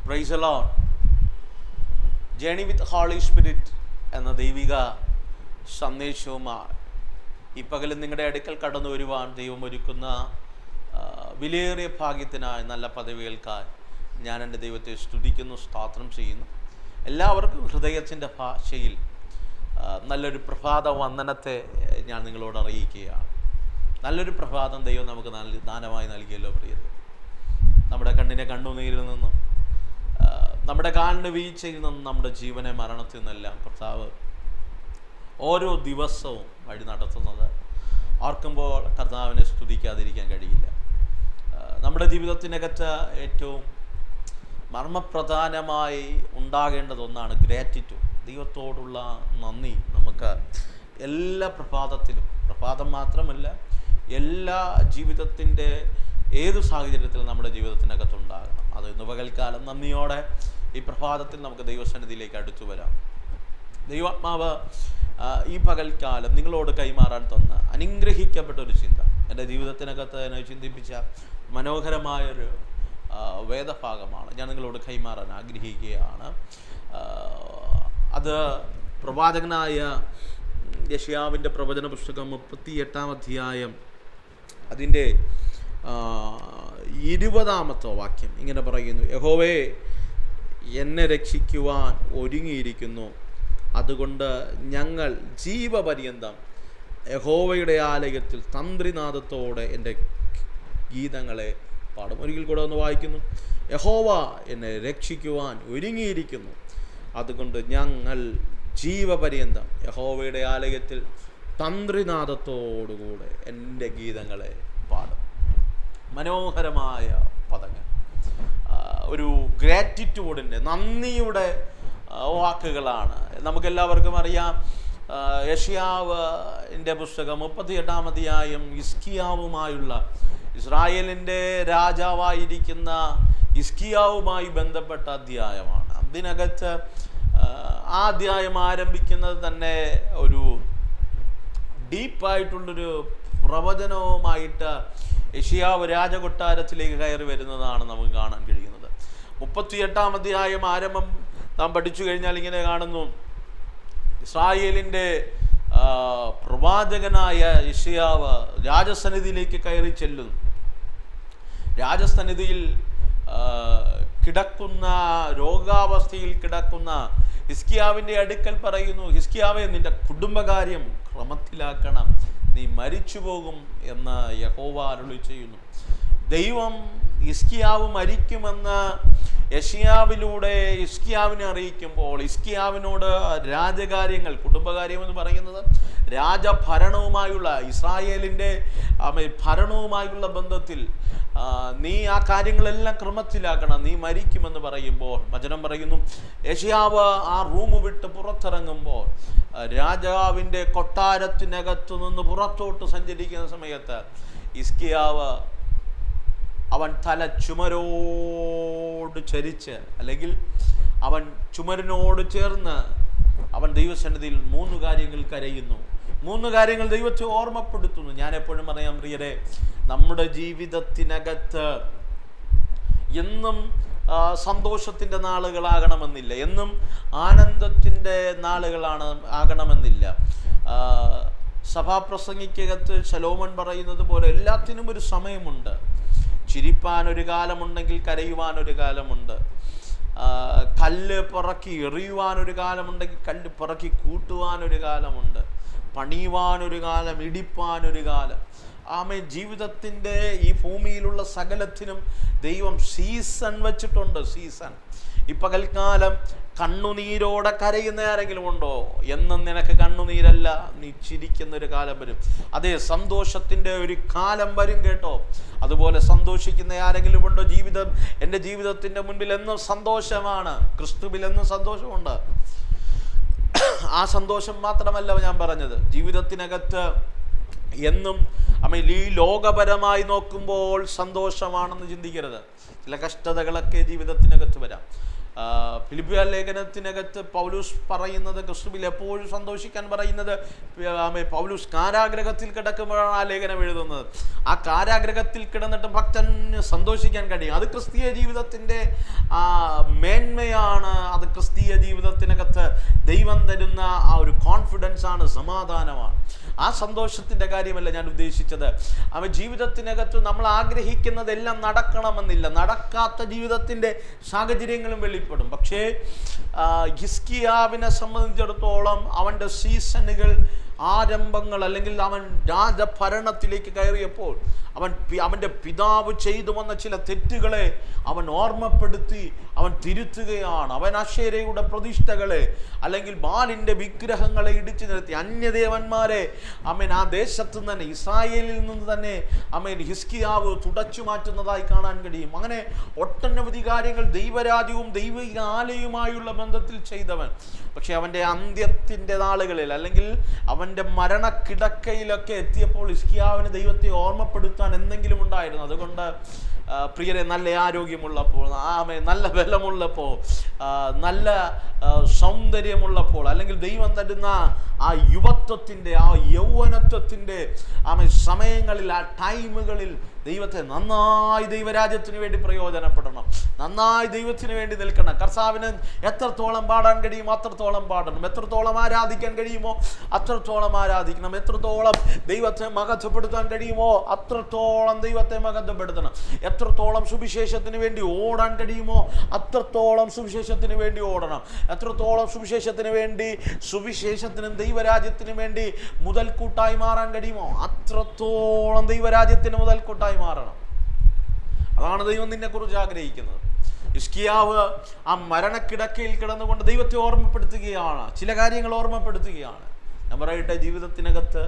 Price the lord. Journey with holy spirit എന്ന ദൈവിക സന്ദേശവുമായി ഈ പകലും നിങ്ങളുടെ അടുക്കൽ കടന്നു വരുവാൻ ദൈവം ഒരുക്കുന്ന വിലയേറിയ ഭാഗ്യത്തിനായി, നല്ല പദവികൾക്കായി ഞാൻ എൻ്റെ ദൈവത്തെ സ്തുതിക്കുന്നു, സ്തോത്രം ചെയ്യുന്നു. എല്ലാവർക്കും ഹൃദയത്തിൻ്റെ ഭാഷയിൽ നല്ലൊരു പ്രഭാത വന്ദനത്തെ ഞാൻ നിങ്ങളോട് അറിയിക്കുകയാണ്. നല്ലൊരു പ്രഭാതം ദൈവം നമുക്ക് ദാനമായി നൽകിയല്ലോ പ്രിയരെ. നമ്മുടെ കണ്ണിനെ കണ്ണുനീരിൽ നിന്നും, നമ്മുടെ കാലിന് വീഴ്ചയിൽ നിന്നും, നമ്മുടെ ജീവനെ മരണത്തിൽ നിന്നെല്ലാം കർത്താവ് ഓരോ ദിവസവും വഴി നടത്തുന്നത് ഓർക്കുമ്പോൾ കർത്താവിനെ സ്തുതിക്കാതിരിക്കാൻ കഴിയില്ല. നമ്മുടെ ജീവിതത്തിനകത്ത് ഏറ്റവും മർമ്മപ്രധാനമായി ഉണ്ടാകേണ്ടതൊന്നാണ് ഗ്രാറ്റിറ്റ്യൂഡ്, ദൈവത്തോടുള്ള നന്ദി. നമുക്ക് എല്ലാ പ്രഭാതം മാത്രമല്ല, എല്ലാ ജീവിതത്തിൻ്റെ ഏതു സാഹചര്യത്തിലും നമ്മുടെ ജീവിതത്തിനകത്തുണ്ടാകണം. അത് ഇന്ന് പകൽക്കാലം നന്ദിയോടെ ഈ പ്രഭാതത്തിൽ നമുക്ക് ദൈവസന്നിധിയിലേക്ക് അടുത്തു വരാം. ദൈവാത്മാവ് ഈ പകൽക്കാലം നിങ്ങളോട് കൈമാറാൻ തന്ന അനുഗ്രഹിക്കപ്പെട്ടൊരു ചിന്ത, എൻ്റെ ജീവിതത്തിനകത്ത് എന്നെ ചിന്തിപ്പിച്ച മനോഹരമായൊരു വേദഭാഗമാണ് ഞാൻ നിങ്ങളോട് കൈമാറാൻ ആഗ്രഹിക്കുകയാണ്. അത് പ്രവാചകനായ യെശയ്യാവിൻ്റെ പ്രവചന പുസ്തകം 38-ാം അധ്യായം അതിൻ്റെ 20-ാമത്തെ വാക്യം ഇങ്ങനെ പറയുന്നു: യഹോവേ, എന്നെ രക്ഷിക്കുവാൻ ഒരുങ്ങിയിരിക്കുന്നു, അതുകൊണ്ട് ഞങ്ങൾ ജീവപര്യന്തം യഹോവയുടെ ആലയത്തിൽ തന്ത്രിനാദത്തോടെ എൻ്റെ ഗീതങ്ങളെ പാടും. ഒരിക്കൽ കൂടെ ഒന്ന് വായിക്കുന്നു: യഹോവ എന്നെ രക്ഷിക്കുവാൻ ഒരുങ്ങിയിരിക്കുന്നു, അതുകൊണ്ട് ഞങ്ങൾ ജീവപര്യന്തം യഹോവയുടെ ആലയത്തിൽ തന്ത്രിനാദത്തോടുകൂടെ എൻ്റെ ഗീതങ്ങളെ പാടും. മനോഹരമായ പദങ്ങൾ, ഒരു ഗ്രാറ്റിറ്റ്യൂഡിൻ്റെ, നന്ദിയുടെ വാക്കുകളാണ്. നമുക്കെല്ലാവർക്കും അറിയാം, യെശയ്യാവിൻ്റെ പുസ്തകം 38-ാം അധ്യായം ഹിസ്കിയാവുമായുള്ള, ഇസ്രായേലിൻ്റെ രാജാവായിരിക്കുന്ന ഹിസ്കിയാവുമായി ബന്ധപ്പെട്ട അധ്യായമാണ്. അതിനകത്ത് ആ അധ്യായം ആരംഭിക്കുന്നത് തന്നെ ഒരു ഡീപ്പായിട്ടുള്ളൊരു പ്രവചനവുമായിട്ട് യെശയ്യാവ് രാജകൊട്ടാരത്തിലേക്ക് കയറി വരുന്നതാണ് നമുക്ക് കാണാൻ കഴിയുന്നത്. 38-ാം അധ്യായം ആരംഭം നാം പഠിച്ചു കഴിഞ്ഞാൽ ഇങ്ങനെ കാണുന്നു: ഇസ്രായേലിൻ്റെ പ്രവാചകനായ യെശയ്യാവ് രാജസന്നിധിയിലേക്ക് കയറി ചെല്ലുന്നു. രാജസന്നിധിയിൽ കിടക്കുന്ന, രോഗാവസ്ഥയിൽ കിടക്കുന്ന ഹിസ്കിയാവിൻ്റെ അടുക്കൽ പറയുന്നു: ഹിസ്കിയാവേ, നിന്റെ കുടുംബകാര്യം ക്രമത്തിലാക്കണം, നീ മരിച്ചു പോകും എന്ന് യഹോവ അരുളി ചെയ്യുന്നു. ദൈവം ഹിസ്കിയാവ് മരിക്കുമെന്ന് യെശയ്യാവിലൂടെ ഹിസ്കിയാവിനെ അറിയിക്കുമ്പോൾ, ഹിസ്കിയാവിനോട് രാജകാര്യങ്ങൾ, കുടുംബകാര്യം എന്ന് പറയുന്നത് രാജഭരണവുമായുള്ള, ഇസ്രായേലിൻ്റെ ഭരണവുമായുള്ള ബന്ധത്തിൽ നീ ആ കാര്യങ്ങളെല്ലാം ക്രമത്തിലാക്കണം, നീ മരിക്കുമെന്ന് പറയുമ്പോൾ, വചനം പറയുന്നു, യെശയ്യാവ് ആ റൂം വിട്ട് പുറത്തിറങ്ങുമ്പോൾ, രാജാവിൻ്റെ കൊട്ടാരത്തിനകത്തു നിന്ന് പുറത്തോട്ട് സഞ്ചരിക്കുന്ന സമയത്ത് ഹിസ്കിയാവ് അവൻ തല ചുമരോട് ചരിച്ച്, അല്ലെങ്കിൽ അവൻ ചുമരിനോട് ചേർന്ന് അവൻ ദൈവസന്നിധിയിൽ 3 കാര്യങ്ങൾ കരയുന്നു. 3 കാര്യങ്ങൾ ദൈവത്തെ ഓർമ്മപ്പെടുത്തുന്നു. ഞാൻ എപ്പോഴും പറയാം പ്രിയരെ, നമ്മുടെ ജീവിതത്തിനകത്ത് എന്നും സന്തോഷത്തിൻ്റെ നാളുകളാകണമെന്നില്ല, എന്നും ആനന്ദത്തിൻ്റെ ആകണമെന്നില്ല. സഭാപ്രസംഗിക്കകത്ത് ശലോമോൻ പറയുന്നത് പോലെ എല്ലാത്തിനും ഒരു സമയമുണ്ട്. ചിരിപ്പാൻ ഒരു കാലമുണ്ടെങ്കിൽ കരയുവാൻ ഒരു കാലമുണ്ട്. കല്ല് പിറക്കി എറിയുവാൻ ഒരു കാലമുണ്ടെങ്കിൽ കല്ല് പിറക്കി കൂട്ടുവാൻ ഒരു കാലമുണ്ട്. പണിയുവാൻ ഒരു കാലം, ഇടിപ്പാൻ ഒരു കാലം. ജീവിതത്തിൻ്റെ ഈ ഭൂമിയിലുള്ള സകലത്തിനും ദൈവം സീസൺ വച്ചിട്ടുണ്ട്. സീസൺ. ഈ പകൽക്കാലം കണ്ണുനീരോടെ കരയുന്ന ആരെങ്കിലും ഉണ്ടോ? എന്നും നിനക്ക് കണ്ണുനീരല്ല, നീ ചിരിക്കുന്നൊരു കാലം വരും. അതേ, സന്തോഷത്തിൻ്റെ ഒരു കാലം വരും കേട്ടോ. അതുപോലെ സന്തോഷിക്കുന്ന ആരെങ്കിലും ഉണ്ടോ? എൻ്റെ ജീവിതത്തിൻ്റെ മുൻപിൽ എന്നും സന്തോഷമാണ്, ക്രിസ്തുവിൽ എന്നും സന്തോഷമുണ്ട്. ആ സന്തോഷം മാത്രമല്ല ഞാൻ പറഞ്ഞത്, ജീവിതത്തിനകത്ത് എന്നും ഈ ലോകപരമായി നോക്കുമ്പോൾ സന്തോഷമാണെന്ന് ചിന്തിക്കരുത്. ചില കഷ്ടതകളൊക്കെ ജീവിതത്തിനകത്ത് വരാം. ഫിലിപ്പിയ ലേഖനത്തിനകത്ത് പൗലൂസ് പറയുന്നത്, ക്രിസ്തുവിൽ എപ്പോഴും സന്തോഷിക്കാൻ പറയുന്നത്, പൗലൂസ് കാരാഗ്രഹത്തിൽ കിടക്കുമ്പോഴാണ് ആ ലേഖനം എഴുതുന്നത്. ആ കാരാഗ്രഹത്തിൽ കിടന്നിട്ട് ഭക്തന് സന്തോഷിക്കാൻ കഴിയും. അത് ക്രിസ്തീയ ജീവിതത്തിൻ്റെ മേന്മയാണ്. അത് ക്രിസ്തീയ ജീവിതത്തിനകത്ത് ദൈവം തരുന്ന ആ ഒരു കോൺഫിഡൻസ് ആണ്, സമാധാനമാണ്. ആ സന്തോഷത്തിൻ്റെ കാര്യമല്ല ഞാൻ ഉദ്ദേശിച്ചത്. ജീവിതത്തിനകത്ത് നമ്മൾ ആഗ്രഹിക്കുന്നതെല്ലാം നടക്കണമെന്നില്ല. നടക്കാത്ത ജീവിതത്തിൻ്റെ സാഹചര്യങ്ങളും വെളിപ്പെടും. പക്ഷേ ഹിസ്കിയാവിനെ സംബന്ധിച്ചിടത്തോളം അവൻ്റെ സീസണുകൾ, ആരംഭങ്ങൾ, അല്ലെങ്കിൽ അവൻ രാജഭരണത്തിലേക്ക് കയറിയപ്പോൾ അവൻ്റെ പിതാവ് ചെയ്തു വന്ന ചില തെറ്റുകളെ അവൻ ഓർമ്മപ്പെടുത്തി അവൻ തിരുത്തുകയാണ്. അവൻ അശേരയുടെ പ്രതിഷ്ഠകളെ അല്ലെങ്കിൽ ബാലിൻ്റെ വിഗ്രഹങ്ങളെ ഇടിച്ചു നിരത്തി അന്യദേവന്മാരെ ആ ദേശത്തു നിന്ന് തന്നെ, ഇസ്രായേലിൽ നിന്ന് തന്നെ ഹിസ്കിയാവ് തുടച്ചു മാറ്റുന്നതായി കാണാൻ കഴിയും. അങ്ങനെ ഒട്ടനവധി കാര്യങ്ങൾ ദൈവരാജ്യവും ദൈവിക ആലയവുമായുള്ള ബന്ധത്തിൽ ചെയ്തവൻ. പക്ഷെ അവൻ്റെ അന്ത്യത്തിൻ്റെ നാളുകളിൽ, അല്ലെങ്കിൽ അവൻ്റെ മരണക്കിടക്കയിലൊക്കെ എത്തിയപ്പോൾ ഹിസ്കിയാവിന് ദൈവത്തെ ഓർമ്മപ്പെടുത്താൻ എന്തെങ്കിലും ഉണ്ടായിരുന്നു. അതുകൊണ്ട് പ്രിയരെ, നല്ല ആരോഗ്യമുള്ളപ്പോൾ, നല്ല ബലമുള്ളപ്പോൾ, നല്ല സൗന്ദര്യമുള്ളപ്പോൾ, അല്ലെങ്കിൽ ദൈവം തരുന്ന ആ യുവത്വത്തിൻ്റെ, ആ യൗവനത്വത്തിൻ്റെ സമയങ്ങളിൽ, ആ ടൈമുകളിൽ ദൈവത്തെ നന്നായി ദൈവരാജ്യത്തിന് വേണ്ടി പ്രയോജനപ്പെടണം. നന്നായി ദൈവത്തിന് വേണ്ടി നിൽക്കണം. കർത്താവിന് എത്രത്തോളം പാടാൻ കഴിയുമോ അത്രത്തോളം പാടണം. എത്രത്തോളം ആരാധിക്കാൻ കഴിയുമോ അത്രത്തോളം ആരാധിക്കണം. എത്രത്തോളം ദൈവത്തെ മഹത്വപ്പെടുത്താൻ കഴിയുമോ അത്രത്തോളം ദൈവത്തെ മഹത്വപ്പെടുത്തണം. എത്രത്തോളം സുവിശേഷത്തിന് വേണ്ടി ഓടാൻ കഴിയുമോ അത്രത്തോളം സുവിശേഷത്തിന് വേണ്ടി ഓടണം. എത്രത്തോളം സുവിശേഷത്തിന് വേണ്ടി, സുവിശേഷത്തിനും ദൈവരാജ്യത്തിനും വേണ്ടി മുതൽക്കൂട്ടായി മാറാൻ കഴിയുമോ അത്രത്തോളം ദൈവരാജ്യത്തിന് മുതൽക്കൂട്ടായി മാറണം. അതാണ് ദൈവം നിന്നെ കുറിച്ച് ആഗ്രഹിക്കുന്നത്. ഹിസ്കിയാവ് ആ മരണക്കിടക്കയിൽ കിടന്നുകൊണ്ട് ദൈവത്തെ ഓർമ്മപ്പെടുത്തുകയാണ്, ചില കാര്യങ്ങൾ ഓർമ്മപ്പെടുത്തുകയാണ്. ഞാൻ പറയട്ടെ, ജീവിതത്തിനകത്ത്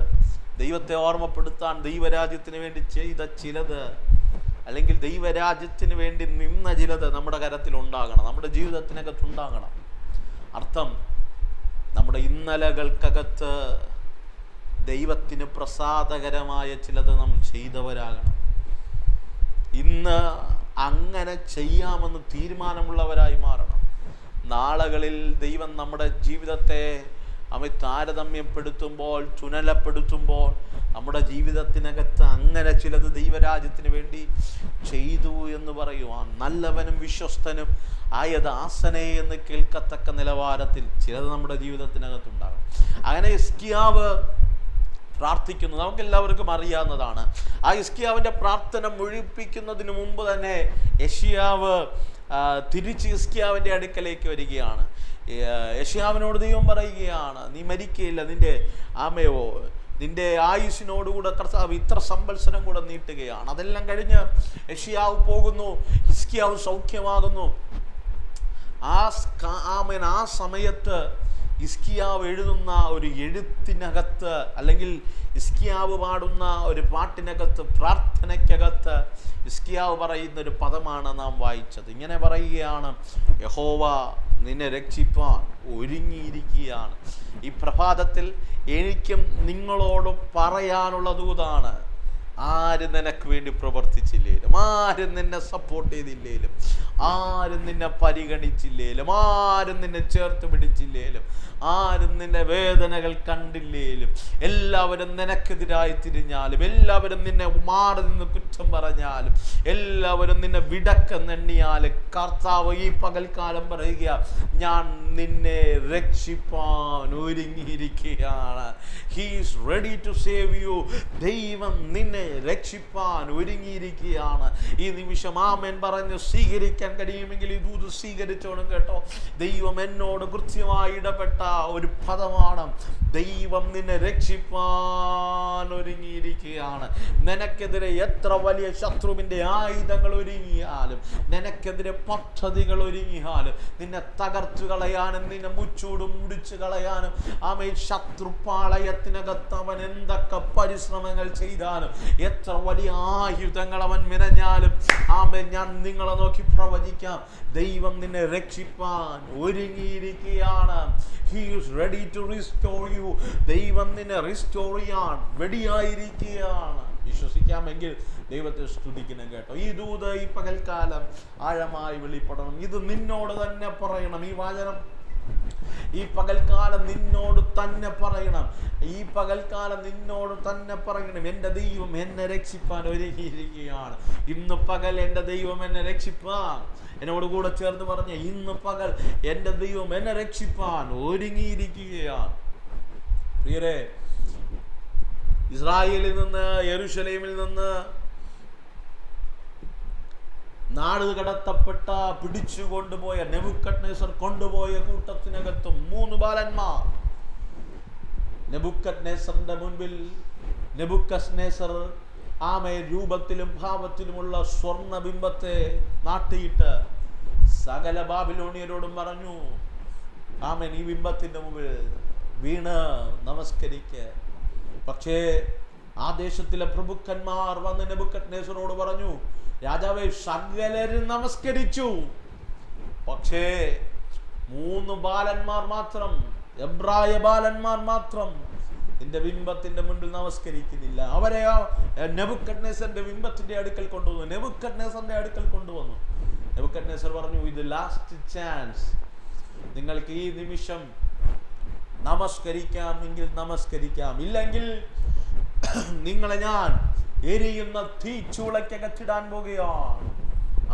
ദൈവത്തെ ഓർമ്മപ്പെടുത്താൻ ദൈവരാജ്യത്തിന് വേണ്ടി ചെയ്ത ചിലത്, അല്ലെങ്കിൽ ദൈവരാജ്യത്തിന് വേണ്ടി നിന്ന ചിലത് നമ്മുടെ കരത്തിൽ ഉണ്ടാകണം, നമ്മുടെ ജീവിതത്തിനകത്ത് ഉണ്ടാകണം. അർത്ഥം, നമ്മുടെ ഇന്നലകൾക്കകത്ത് ദൈവത്തിന് പ്രസാദകരമായ ചിലത് നമ്മൾ ചെയ്തവരാകണം. ഇന്ന് അങ്ങനെ ചെയ്യാമെന്ന് തീരുമാനമുള്ളവരായി മാറണം. നാളുകളിൽ ദൈവം നമ്മുടെ ജീവിതത്തെ താരതമ്യപ്പെടുത്തുമ്പോൾ, ചുനലപ്പെടുത്തുമ്പോൾ, നമ്മുടെ ജീവിതത്തിനകത്ത് അങ്ങനെ ചിലത് ദൈവരാജ്യത്തിന് വേണ്ടി ചെയ്തു എന്ന് പറയുവാൻ, നല്ലവനും വിശ്വസ്തനും ആയ ദാസനെ എന്ന് കേൾക്കത്തക്ക നിലവാരത്തിൽ ചിലത് നമ്മുടെ ജീവിതത്തിനകത്തുണ്ടാകും. അങ്ങനെ ഹിസ്കിയാവ് പ്രാർത്ഥിക്കുന്നു, നമുക്കെല്ലാവർക്കും അറിയാവുന്നതാണ്. ആ ഹിസ്കിയാവിൻ്റെ പ്രാർത്ഥന മുഴുപ്പിക്കുന്നതിന് മുമ്പ് തന്നെ യെശയ്യാവ് തിരിച്ച് ഹിസ്കിയാവിൻ്റെ അടുക്കലേക്ക് വരികയാണ്. യെശയ്യാവിനോട് ദൈവം പറയുകയാണ്, നീ മരിക്കുകയില്ല, നിന്റെ ആയുസ്സിനോടുകൂടെ കർത്താവ് ഇത്ര സംവത്സരം കൂടെ നീട്ടുകയാണ്. അതെല്ലാം കഴിഞ്ഞ് യെശയ്യാവ് പോകുന്നു, ഹിസ്കിയാവ് സൗഖ്യമാകുന്നു. ആ സമയത്ത് ഹിസ്കിയാവ് എഴുതുന്ന ഒരു എഴുത്തിനകത്ത്, അല്ലെങ്കിൽ ഹിസ്കിയാവ് പാടുന്ന ഒരു പാട്ടിനകത്ത്, പ്രാർത്ഥനയ്ക്കകത്ത് ഹിസ്കിയാവ് പറയുന്ന ഒരു പദമാണ് നാം വായിച്ചത്. ഇങ്ങനെ പറയുകയാണ്, യഹോവ നിന്നെ രക്ഷിപ്പാൻ ഒരുങ്ങിയിരിക്കുകയാണ്. ഈ പ്രഭാതത്തിൽ എനിക്കും നിങ്ങളോട് പറയാനുള്ള ദൂതാണ്, ആരും നിനക്ക് വേണ്ടി പ്രവർത്തിച്ചില്ലേലും, ആരും നിന്നെ സപ്പോർട്ട് ചെയ്തില്ലേലും, ആരും നിന്നെ പരിഗണിച്ചില്ലേലും, ആരും നിന്നെ ചേർത്ത് പിടിച്ചില്ലേലും, ആരും നിന്നെ വേദനകൾ കണ്ടില്ലേലും, എല്ലാവരും നിനക്കെതിരായി തിരിഞ്ഞാലും, എല്ലാവരും നിന്നെ മാറി നിന്ന് കുറ്റം പറഞ്ഞാലും, എല്ലാവരും നിന്നെ വിടക്കെന്നെണ്ണിയാലും, കർത്താവ് ഈ പകൽക്കാലം പറയുക, ഞാൻ നിന്നെ രക്ഷിപ്പാൻ ഒരുങ്ങിയിരിക്കുകയാണ്. He is ready to save you. ദൈവം നിന്നെ രക്ഷിപ്പാൻ ഒരുങ്ങിയിരിക്കുകയാണ്. ഈ നിമിഷം ആമേൻ പറഞ്ഞ് സ്വീകരിക്കാൻ കഴിയുമെങ്കിൽ ഈ ദൂത് സ്വീകരിച്ചോണം കേട്ടോ. ദൈവം എന്നോട് കൃത്യമായി ഇടപെട്ട ഒരു പദമാണ്, ദൈവം നിന്നെ രക്ഷിപ്പാൻ ഒരുങ്ങിയിരിക്കുകയാണ്. നിനക്കെതിരെ എത്ര വലിയ ശത്രുവിൻ്റെ ആയുധങ്ങൾ ഒരുങ്ങിയാലും, നിനക്കെതിരെ പദ്ധതികൾ ഒരുങ്ങിയാലും, നിന്നെ തകർത്തു കളയാനും, നിന്നെ മുച്ചൂടും മുടിച്ചു കളയാനും, ശത്രുപാളയത്തിനകത്ത് അവൻ എന്തൊക്കെ പരിശ്രമങ്ങൾ ചെയ്താലും, എത്ര വലിയ ആയുധങ്ങൾ അവൻ മെനഞ്ഞാലും, ഞാൻ നിങ്ങളെ നോക്കി പ്രവചിക്കാം, ദൈവം നിന്നെ രക്ഷിപ്പാൻ ഒരുങ്ങിയിരിക്കുകയാണ്. He is ready to restore you. ദൈവം നിന്നെ റിസ്റ്റോർ ചെയ്യാൻ റെഡിയായിരിക്കുകയാണ്. വിശ്വസിക്കാമെങ്കിൽ ദൈവത്തെ സ്തുതിക്കണം കേട്ടോ. ഈ ദൂത് ഈ പകൽക്കാലം ആഴമായി വെളിപ്പെടണം. ഇത് നിന്നോട് തന്നെ പറയണം. ഈ വചനം ഈ പകൽക്കാലം നിന്നോട് തന്നെ പറയണം. ഈ പകൽക്കാലം നിന്നോട് തന്നെ പറയണം. എൻ്റെ ദൈവം എന്നെ രക്ഷിപ്പാൻ ഒരുങ്ങിയിരിക്കുകയാണ്. ഇന്ന് പകൽ എൻ്റെ ദൈവം എന്നെ രക്ഷിപ്പാൻ, എന്നോട് കൂടെ ചേർന്ന് പറഞ്ഞ, ഇന്ന് പകൽ എൻ്റെ ദൈവം എന്നെ രക്ഷിപ്പാൻ ഒരുങ്ങിയിരിക്കുകയാണ്. പ്രിയരെ, ഇസ്രായേലിൽ നിന്ന്, യെരൂശലേമിൽ നിന്ന് നാട് കടത്തപ്പെട്ട, പിടിച്ചു കൊണ്ടുപോയ, നെബൂഖദ്നേസർ കൊണ്ടുപോയ കൂട്ടത്തിനകത്തും 3 ബാലന്മാർ. നെബൂഖദ്നേസറിന്റെ മുൻപിൽ നെബൂഖദ്നേസർ രൂപത്തിലും ഭാവത്തിലുമുള്ള സ്വർണബിംബത്തെ നാട്ടിയിട്ട് സകല ബാബിലോണിയരോടും പറഞ്ഞു, ഈ ബിംബത്തിന്റെ മുമ്പിൽ വീണ് നമസ്കരിക്ക്. പക്ഷേ ആ ദേശത്തിലെ പ്രഭുക്കന്മാർ വന്ന് നെബൂഖദ്നേസറോട് പറഞ്ഞു, രാജാവേ, സകലരും നമസ്കരിച്ചു, പക്ഷേ 3 ബാലന്മാർ മാത്രം, എബ്രായ ബാലന്മാർ മാത്രം നിന്റെ ബിംബത്തിന്റെ മുൻപിൽ നമസ്കരിക്കുന്നില്ല. അവരെ നെബൂഖദ്നേസറിന്റെ ബിംബത്തിന്റെ അടുക്കൽ കൊണ്ടുവന്നു. നെബൂഖദ്നേസർ പറഞ്ഞു, ഇത് ലാസ്റ്റ് ചാൻസ്, നിങ്ങൾക്ക് ഈ നിമിഷം നമസ്കരിക്കാമെങ്കിൽ നമസ്കരിക്കാം, ഇല്ലെങ്കിൽ നിങ്ങളെ ഞാൻ എരിയുന്ന തീച്ചൂളക്കകത്തിടാൻ പോകുകയാണ്.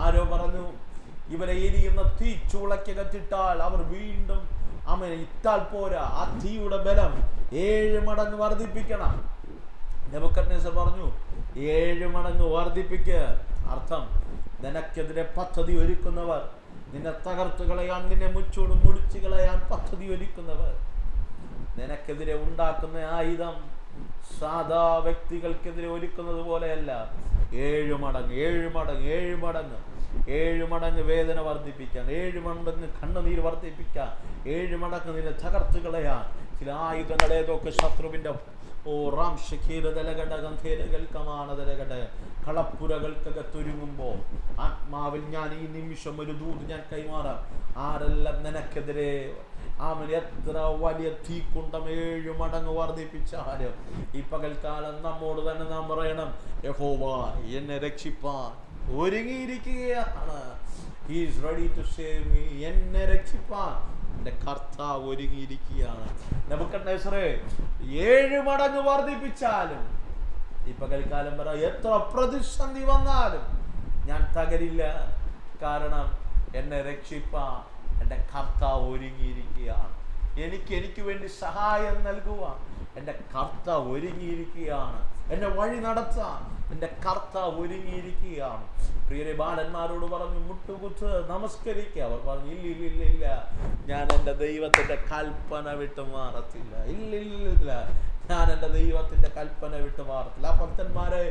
ആരോ പറഞ്ഞു, ഇവരെ എരിയുന്ന തീച്ചൂളക്കകത്തിട്ടാൽ അവർ വീണ്ടും ഇട്ടാൽ പോരാ, ആ തീയുടെ ബലം 7 മടങ്ങ് വർദ്ധിപ്പിക്കണം. നെബൂഖദ്നേസർ പറഞ്ഞു, 7 മടങ്ങ് വർദ്ധിപ്പിക്കുക. അർത്ഥം, നിനക്കെതിരെ പദ്ധതി ഒരുക്കുന്നവർ, നിന്നെ തകർത്തു കളയാൻ, നിന്നെ മുച്ചോട് മുടിച്ചു കളയാൻ പദ്ധതി ഒരുക്കുന്നവർ, നിനക്കെതിരെ ഉണ്ടാക്കുന്ന ആയുധം സാധാ വ്യക്തികൾക്കെതിരെ ഒരുക്കുന്നത് പോലെയല്ല. 7 മടങ്ങ് വേദന വർദ്ധിപ്പിക്കാൻ, 7 മടങ്ങ് കണ്ണുനീര് വർദ്ധിപ്പിക്കാൻ, 7 മടങ്ങ് നിന്നെ തകർത്തു കളയാൻ ചില ആയുധങ്ങൾ ഏതൊക്കെ ശത്രുവിന്റെ കളപ്പുരകൾക്കകത്തൊരുങ്ങുമ്പോ ആത്മാവിൽ ഞാൻ ഈ നിമിഷം ഒരു ദൂത് ഞാൻ കൈമാറാം. ആരെല്ലാം നിനക്കെതിരെ എത്ര വലിയ തീക്കുണ്ടം 7 മടങ്ങ് വർദ്ധിപ്പിച്ചാലും ഈ പകൽക്കാലം നമ്മോട് തന്നെ നാം പറയണം, യഹോവ എന്നെ രക്ഷിപ്പാൻ ഒരുങ്ങിയിരിക്കുകയാണ്. He is ready to save me. എന്നെ രക്ഷിപ്പാൻ എൻ്റെ കർത്താവ് ഒരുങ്ങിയിരിക്കുകയാണ്. നെബൂഖദ്നേസറേ, 7 മടങ്ങ് വർദ്ധിപ്പിച്ചാലും ഈ പകൽക്കാലം പറ, എത്ര പ്രതിസന്ധി വന്നാലും ഞാൻ തകരില്ല. കാരണം എന്നെ രക്ഷിപ്പാൻ എൻ്റെ കർത്താവ് ഒരുങ്ങിയിരിക്കുകയാണ്. എനിക്ക് വേണ്ടി സഹായം നൽകുവാൻ എൻ്റെ കർത്താവ് ഒരുങ്ങിയിരിക്കുകയാണ്. എന്നെ വഴി നടത്താൻ എൻ്റെ കർത്താവ് ഒരുങ്ങിയിരിക്കുകയാണ്. പ്രിയരെ, ബാലന്മാരോട് പറഞ്ഞു, മുട്ടുകുത്ത് നമസ്കരിക്കുക. അവർ പറഞ്ഞു, ഇല്ല, ഞാൻ എൻ്റെ ദൈവത്തിൻ്റെ കൽപ്പന വിട്ട് മാറത്തില്ല. ഇല്ല, ഞാൻ എൻ്റെ ദൈവത്തിൻ്റെ കൽപ്പന വിട്ട് മാറത്തില്ല. ആ ഭക്തന്മാരെ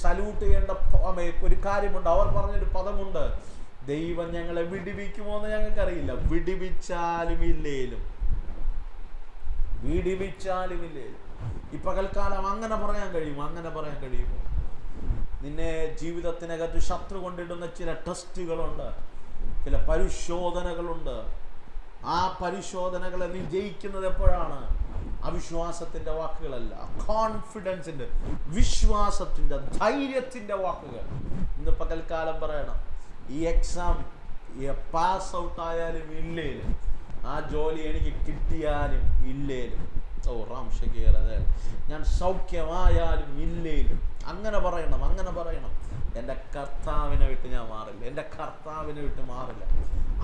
സല്യൂട്ട് ചെയ്യേണ്ട ഒരു കാര്യമുണ്ട്. അവർ പറഞ്ഞൊരു പദമുണ്ട്, ദൈവം ഞങ്ങളെ വിടിവിക്കുമോ എന്ന് ഞങ്ങൾക്കറിയില്ല. വിടിവിച്ചാലും ഇല്ലേലും ഈ പകൽക്കാലം അങ്ങനെ പറയാൻ കഴിയുമോ? നിന്നെ ജീവിതത്തിനകത്ത് ശത്രു കൊണ്ടിടുന്ന ചില ടെസ്റ്റുകളുണ്ട്, ചില പരിശോധനകളുണ്ട്. ആ പരിശോധനകളെ നീ ജയിക്കുന്നത് എപ്പോഴാണ്? അവിശ്വാസത്തിന്റെ വാക്കുകളല്ല, കോൺഫിഡൻസിന്റെ, വിശ്വാസത്തിന്റെ, ധൈര്യത്തിന്റെ വാക്കുകൾ. ഇന്ന് പകൽക്കാലം പറയണം, ഈ എക്സാം പാസ് ഔട്ട് ആയാലും ഇല്ലേലും, ആ ജോലി എനിക്ക് കിട്ടിയാലും ഇല്ലേലും, ഞാൻ സൗഖ്യമായാലും ഇല്ലേലും, അങ്ങനെ പറയണം. എൻ്റെ കർത്താവിനെ വിട്ട് ഞാൻ മാറില്ല, എൻ്റെ കർത്താവിനെ വിട്ട് മാറില്ല.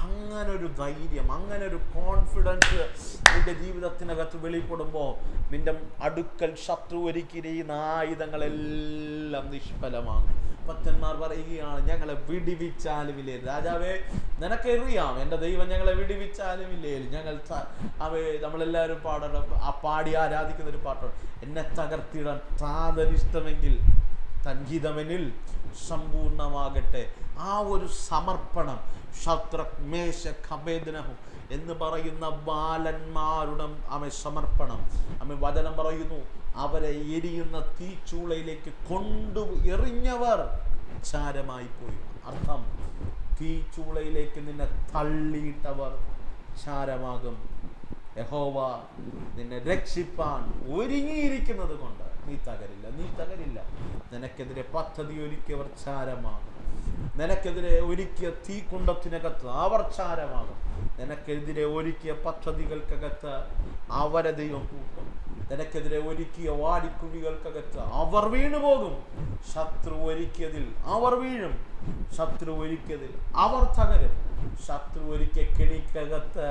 അങ്ങനെ ഒരു ധൈര്യം, അങ്ങനെ ഒരു കോൺഫിഡൻസ് നിന്റെ ജീവിതത്തിനകത്ത് വെളിപ്പെടുമ്പോൾ നിന്റെ അടുക്കൽ ശത്രു ഒരുക്കിയിരിക്കുന്ന ആയുധങ്ങളെല്ലാം നിഷ്ഫലമാകും. ഭക്തന്മാർ പറയുകയാണ്, ഞങ്ങളെ വിടിവിച്ചാലും ഇല്ലേ. രാജാവേ, നിനക്കറിയാം എൻ്റെ ദൈവം ഞങ്ങളെ വിടിവിച്ചാലും ഇല്ലേലും നമ്മളെല്ലാവരും പാടി ആരാധിക്കുന്ന ഒരു പാട്ടാണ്, എന്നെ തകർത്തിടാൻ താതനിഷ്ടമെങ്കിൽ തൻഹിതമെനിൽ സമ്പൂർണമാകട്ടെ. ആ ഒരു സമർപ്പണം, ശദ്രക് മേശക് അബേദ്നെഗോ എന്ന് പറയുന്ന ബാലന്മാരുടെ സമർപ്പണം. വചനം പറയുന്നു, അവരെ എരിയുന്ന തീച്ചൂളയിലേക്ക് എറിഞ്ഞവർ ചാരമായി പോയി. അർത്ഥം, തീച്ചൂളയിലേക്ക് നിന്നെ തള്ളിയിട്ടവർ ചാരമാകും. യഹോവ നിന്നെ രക്ഷിപ്പാൻ ഒരുങ്ങിയിരിക്കുന്നത് കൊണ്ട് നീ തകരില്ല. നിനക്കെതിരെ പദ്ധതി ഒരുക്കിയവർ ചാരമാകും. നിനക്കെതിരെ ഒരുക്കിയ തീക്കുണ്ടത്തിനകത്ത് അവർ ചാരമാകും. നിനക്കെതിരെ ഒരുക്കിയ പദ്ധതികൾക്കകത്ത് അവരെ ദൈവം കൂട്ടും. നിനക്കെതിരെ ഒരുക്കിയ വാടിക്കുഴികൾക്കകത്ത് അവർ വീണുപോകും. ശത്രു ഒരുക്കിയതിൽ അവർ വീഴും. ശത്രു ഒരുക്കിയതിൽ അവർ തകരും. ശത്രു ഒരുക്കിയ കെണിക്കകത്ത്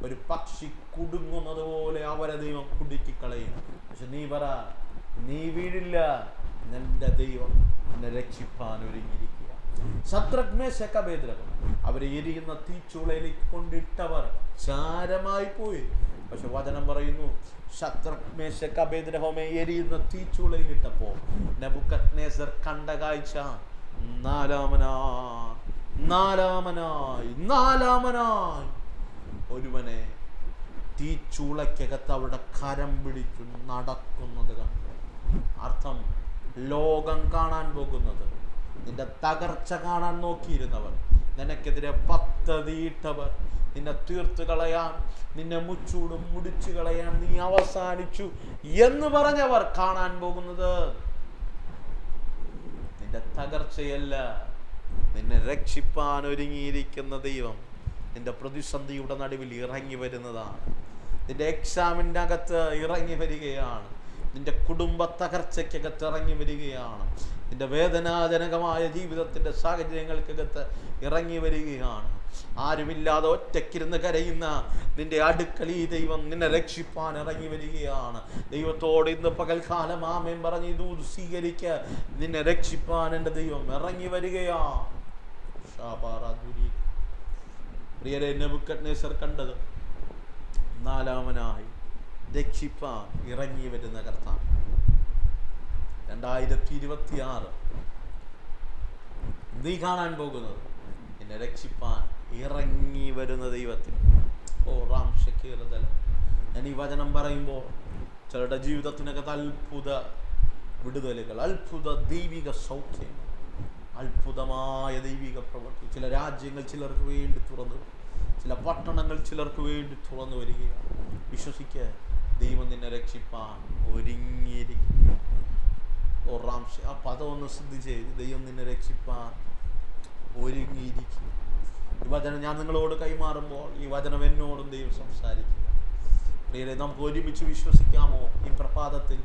ഒരു പക്ഷി കുടുങ്ങുന്നത് പോലെ അവരെ ദൈവം കുടുക്കിക്കളയും. പക്ഷെ നീ പറ, നീ വീഴില്ല. നിന്റെ ദൈവം നിന്നെ രക്ഷിപ്പാൻ ഒരുങ്ങിയിരിക്കുക. ശദ്രക് മേശക് അബേദ്നെഗോ അവരെ എരിയുന്ന തീച്ചൂളയിലേക്ക് കൊണ്ടിട്ടവർ ചാരമായി പോയി. പക്ഷെ വചനം പറയുന്നു, ശദ്രക് മേശക് അബേദ്നെഗോയെ എരിയുന്ന തീച്ചൂളയിലിട്ടപ്പോ നെബൂഖദ്നേസർ കണ്ട കാഴ്ച നാലാമനായി ഒരുവനെ തീച്ചൂളയ്ക്കകത്ത് അവരുടെ കരം പിടിച്ചു നടക്കുന്നത് കണ്ടു. അർത്ഥം, ലോകം കാണാൻ പോകുന്നത്, നിന്റെ തകർച്ച കാണാൻ നോക്കിയിരുന്നവർ, നിനക്കെതിരെ പദ്ധതിയിട്ടവർ, നിന്നെ തീർത്തു കളയാൻ, നിന്നെ മുച്ചൂടും മുടിച്ചു കളയാൻ നീ അവസാനിച്ചു എന്ന് പറഞ്ഞവർ കാണാൻ പോകുന്നത് നിന്റെ തകർച്ചയല്ല, നിന്നെ രക്ഷിപ്പാൻ ഒരുങ്ങിയിരിക്കുന്ന ദൈവം നിന്റെ പ്രതിസന്ധിയുടെ നടുവിൽ ഇറങ്ങി വരുന്നതാണ്. നിന്റെ എക്സാമിൻ്റെ അകത്ത് ഇറങ്ങി വരികയാണ്. നിന്റെ കുടുംബ തകർച്ചയ്ക്കകത്ത് ഇറങ്ങി വരികയാണ്. നിന്റെ വേദനാജനകമായ ജീവിതത്തിൻ്റെ സാഹചര്യങ്ങൾക്കകത്ത് ഇറങ്ങി വരികയാണ്. ആരുമില്ലാതെ ഒറ്റയ്ക്കിരുന്ന് കരയുന്ന നിന്റെ അടുക്കൽ ഈ ദൈവം നിന്നെ രക്ഷിപ്പാൻ ഇറങ്ങി വരികയാണ്. ദൈവത്തോട് ഇന്ന് പകൽക്കാലം ആമേൻ പറഞ്ഞ് ഇത് സ്വീകരിക്ക. നിന്നെ രക്ഷിപ്പാൻ എൻ്റെ ദൈവം ഇറങ്ങി വരികയാണ്. പ്രിയരെ, നെബൂഖദ്നേസർ കണ്ടത് നാലാമനായി രക്ഷിപ്പാൻ ഇറങ്ങി വരുന്ന കർത്താവ്. 2026 നീ കാണാൻ പോകുന്നത് നിന്നെ രക്ഷിപ്പാൻ ഇറങ്ങി വരുന്ന ദൈവത്തിന്. ഞാൻ ഈ വചനം പറയുമ്പോൾ ചിലരുടെ ജീവിതത്തിനകത്ത് അത്ഭുത വിടുതലുകൾ, അത്ഭുത ദൈവിക സൗഖ്യം, അത്ഭുതമായ ദൈവിക പ്രവൃത്തി. ചില രാജ്യങ്ങൾ ചിലർക്ക് വേണ്ടി തുറന്നു, ചില പട്ടണങ്ങൾ ചിലർക്ക് വേണ്ടി തുറന്നു വരികയാണ്. വിശ്വസിക്കുക, ദൈവം നിന്നെ രക്ഷിപ്പാൻ ഒരുങ്ങിയിരിക്കുക. ആ പദം ഒന്ന് ശ്രദ്ധിച്ചേ, ദൈവം നിന്നെ രക്ഷിപ്പാൻ ഒരുങ്ങിയിരിക്കുക. ഈ വചനം ഞാൻ നിങ്ങളോട് കൈമാറുമ്പോൾ ഈ വചനം എന്നോടും ദൈവം സംസാരിക്കുക. പ്രിയരെ, നമുക്ക് ഒരുമിച്ച് വിശ്വസിക്കാമോ? ഈ പ്രഭാതത്തിൽ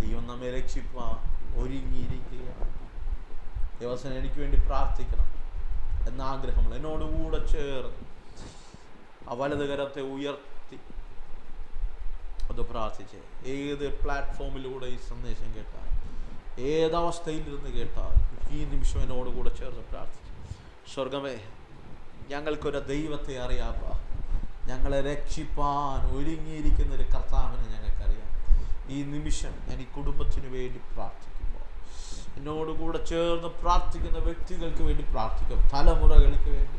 ദൈവം നമ്മെ രക്ഷിപ്പാൻ ഒരുങ്ങിയിരിക്കുക. ദിവസം എനിക്ക് വേണ്ടി പ്രാർത്ഥിക്കണം എന്നാഗ്രഹമുള്ള എന്നോടുകൂടെ ചേർന്ന് ആ വലത് കരത്തെ ഉയർത്തി അത് പ്രാർത്ഥിച്ച്, ഏത് പ്ലാറ്റ്ഫോമിലൂടെ ഈ സന്ദേശം കേട്ടാൽ, ഏതവസ്ഥയിലിരുന്ന് കേട്ടാൽ, ഈ നിമിഷം എന്നോടുകൂടെ ചേർന്ന് പ്രാർത്ഥിച്ചു. സ്വർഗമേ, ഞങ്ങൾക്കൊരു ദൈവത്തെ അറിയാപ്പ. ഞങ്ങളെ രക്ഷിപ്പാൻ ഒരുങ്ങിയിരിക്കുന്നൊരു കർത്താവിനെ ഞങ്ങൾക്കറിയാം. ഈ നിമിഷം ഞാൻ ഈ കുടുംബത്തിന് വേണ്ടി പ്രാർത്ഥിക്കുമ്പോൾ, എന്നോടുകൂടെ ചേർന്ന് പ്രാർത്ഥിക്കുന്ന വ്യക്തികൾക്ക് വേണ്ടി പ്രാർത്ഥിക്കും. തലമുറകൾക്ക് വേണ്ടി,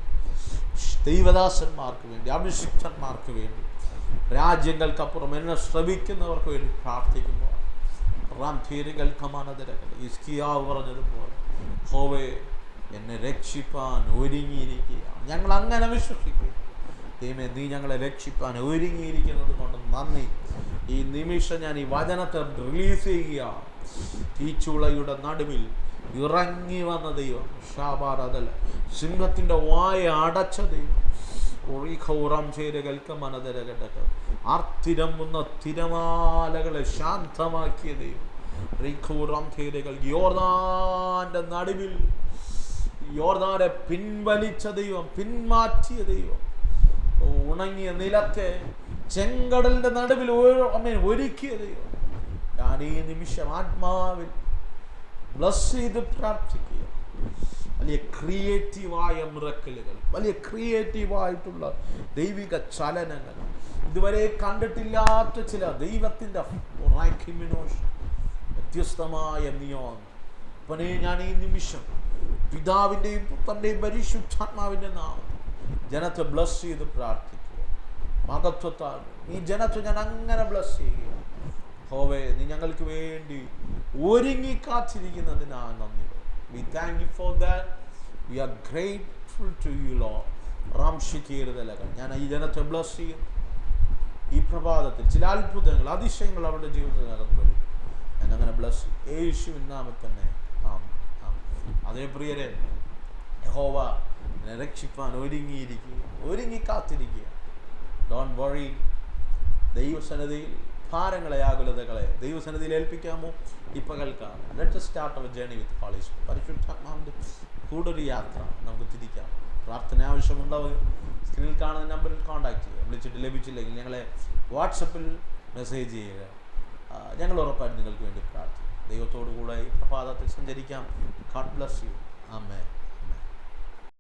ദൈവദാസന്മാർക്ക് വേണ്ടി, അഭിഷിക്തന്മാർക്ക് വേണ്ടി, രാജ്യങ്ങൾക്കപ്പുറം എന്നെ ശ്രമിക്കുന്നവർക്ക് വേണ്ടി പ്രാർത്ഥിക്കുമ്പോൾ ഇസ്കിയാവ് പറഞ്ഞതുപോലെ, ഹോവേ എന്നെ രക്ഷിപ്പാൻ ഒരുങ്ങിയിരിക്കുകയാണ്. ഞങ്ങൾ അങ്ങനെ വിശ്വസിക്കുക. ദൈവമേ, നീ ഞങ്ങളെ രക്ഷിപ്പാൻ ഒരുങ്ങിയിരിക്കുന്നത് കൊണ്ട് നന്ദി. ഈ നിമിഷം ഞാൻ ഈ വചനത്തെ റിലീസ് ചെയ്യുകയാണ്. തീച്ചുളയുടെ നടുവിൽ ഇറങ്ങി വന്ന ദൈവം, ഷാബാറതല്ല, സിംഹത്തിൻ്റെ വായ അടച്ച ദൈവം, ആർത്തിരമ്പുന്ന തിരമാലകളെ ശാന്തമാക്കിയ ദൈവം, യോർദാന്റെ നടുവിൽ യോർദാനെ പിൻവലിച്ച ദൈവം, പിന്മാറ്റിയ ദൈവം, ഉണങ്ങിയ നിലത്തെ ചെങ്കടലിന്റെ നടുവിൽ ഒരുക്കിയ ദൈവം. ഞാൻ ഈ നിമിഷം ആത്മാവിൽ ബ്ലസ് ചെയ്ത് പ്രാർത്ഥിക്കുക. വലിയ ക്രിയേറ്റീവായ മിറക്കിളുകൾ, വലിയ ക്രിയേറ്റീവായിട്ടുള്ള ദൈവിക ചലനങ്ങൾ, ഇതുവരെ കണ്ടിട്ടില്ലാത്ത ചില ദൈവത്തിൻ്റെ വ്യത്യസ്തമായ നിയോഗം. അപ്പനെ, ഞാൻ ഈ നിമിഷം പിതാവിൻ്റെയും പുത്രൻ്റെയും പരിശുദ്ധാത്മാവിൻ്റെ നാമം ജനത്തെ ബ്ലസ് ചെയ്ത് പ്രാർത്ഥിക്കുക. മഹത്വത്താൽ ഈ ജനത്തെ ഞാൻ അങ്ങനെ ബ്ലസ് ചെയ്യുക. ഹോവേ, നീ ഞങ്ങൾക്ക് വേണ്ടി ഒരുങ്ങി കാത്തിരിക്കുന്നതിനാണ് നന്ദി. We thank you for that. We are grateful to you, Lord. ഞാൻ ഈ ജനത്തെ ബ്ലസ് ചെയ്യും. ഈ പ്രഭാതത്തിൽ ചില അത്ഭുതങ്ങൾ, അതിശയങ്ങൾ അവരുടെ ജീവിതത്തിൽ നടന്നു വരും. എന്നങ്ങനെ ബ്ലസ് യേശുവിൻ നാമത്തിൽ തന്നെ. അതേ പ്രിയരെ, യഹോവ എന്നെ രക്ഷിപ്പാൻ ഒരുങ്ങി കാത്തിരിക്കുക. Don't worry. ദൈവസന്നിധിയിൽ ഭാരങ്ങളെ, ആകുലതകളെ ദൈവസന്നിധിയിൽ ഏൽപ്പിക്കാമോ? ഈ പകൽക്കാലം let us start our journey with Holy Spirit. പരിശുദ്ധാത്മാവിൻ്റെ കൂടൊരു യാത്ര നമുക്ക് തിരിക്കാം. പ്രാർത്ഥന ആവശ്യമുണ്ടാവുക സ്ക്രീനിൽ കാണുന്ന നമ്പറിൽ കോൺടാക്ട് ചെയ്യുക. വിളിച്ചിട്ട് ലഭിച്ചില്ലെങ്കിൽ ഞങ്ങളെ വാട്സപ്പിൽ മെസ്സേജ് ചെയ്യുക. ഞങ്ങൾ ഉറപ്പായിട്ട് നിങ്ങൾക്ക് വേണ്ടി പ്രാർത്ഥിക്കും. ദൈവത്തോടു കൂടെ ഈ പ്രഭാതത്തിൽ സഞ്ചരിക്കാം. God bless you. Amen.